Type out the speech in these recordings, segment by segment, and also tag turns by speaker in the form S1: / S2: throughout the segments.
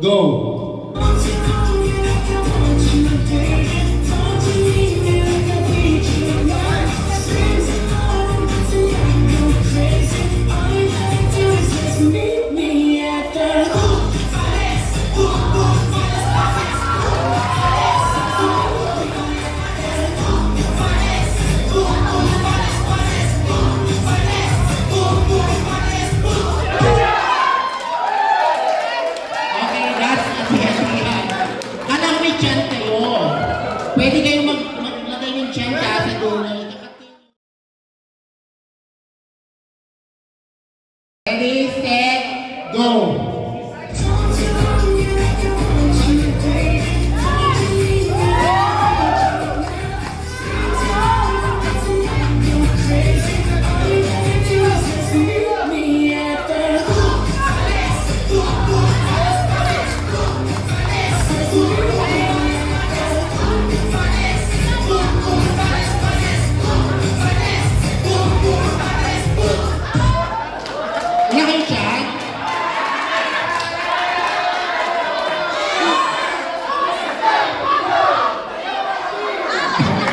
S1: Go!
S2: Pwede kayong maglagay ng tiyan sa dulo. Ready, set, go!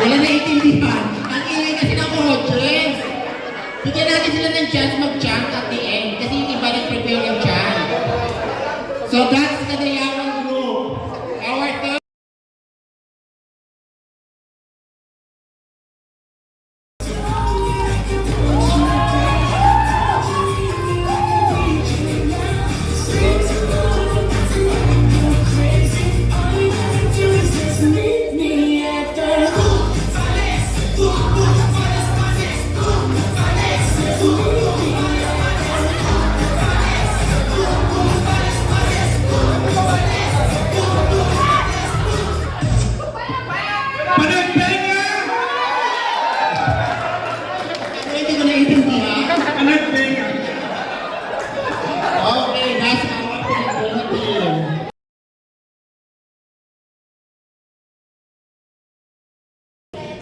S2: Wala na itindihan. Ang ingay kasi ng audience. Bigyan natin sila ng chance mag-chant at the end. Kasi yung iba nag-prepare yung chant. So that's the Dayawan group. Our third.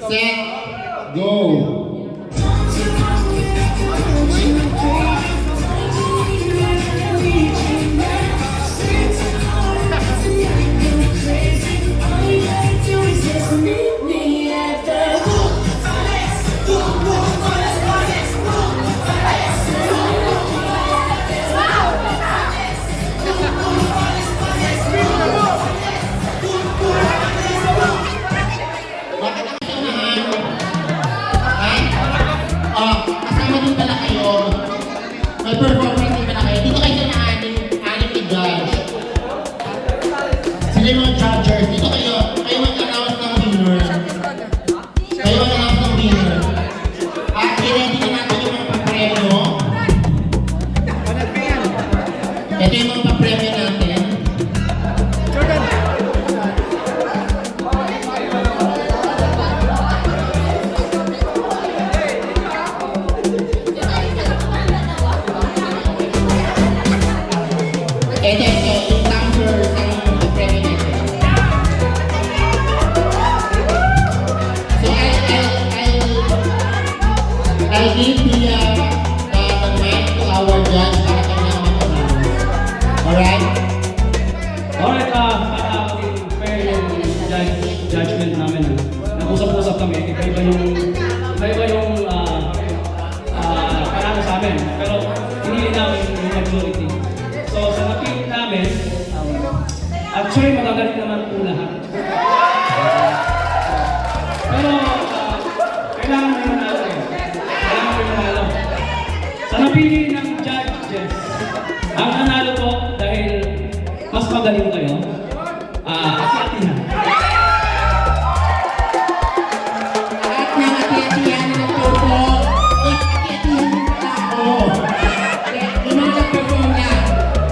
S2: Set, go! May performance din pala kayo. Dito kayo sa anim ni judge. Sila yung mga judgers. Dito kayo mag-announce ng winner. Kayo mag-announce ng winner. At i-ready na natin yung mga papremyo. Ito yung mga papremyo natin. I'll give the mic to our judge para kanyang mag-announce. Alright?
S3: Alright, para maging fair yung judgment namin. Nag-usap-usap kami, iba-iba yung parang sa amin. Pero hinili namin yung majority. So sa napili namin, actually magagaling naman po lahat. Pero kailangan may manalo eh. Sa napili ng judges, ang nanalo po dahil mas magaling kayo, ati-atihan.
S2: At nang-ati-atihan na po po. Ati-atihan yung tao. Yung mga nag-perform na.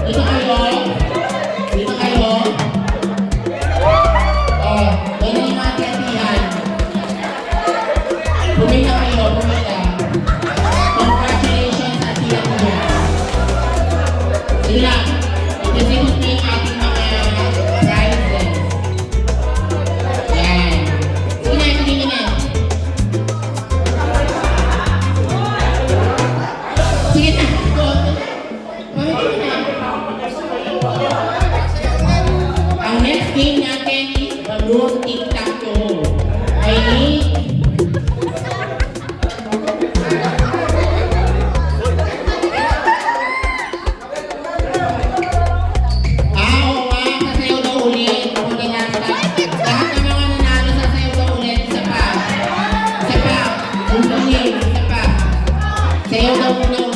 S2: Dito kayo. Dito kayo. yung TikTok ko. Okay? Oo nga, sasayaw daw ulit. Ako na last time. Lahat ng mga nanalo, sasayaw daw ulit. Isa pa. Isa pa. Ulit. Isa pa. Sayaw daw muna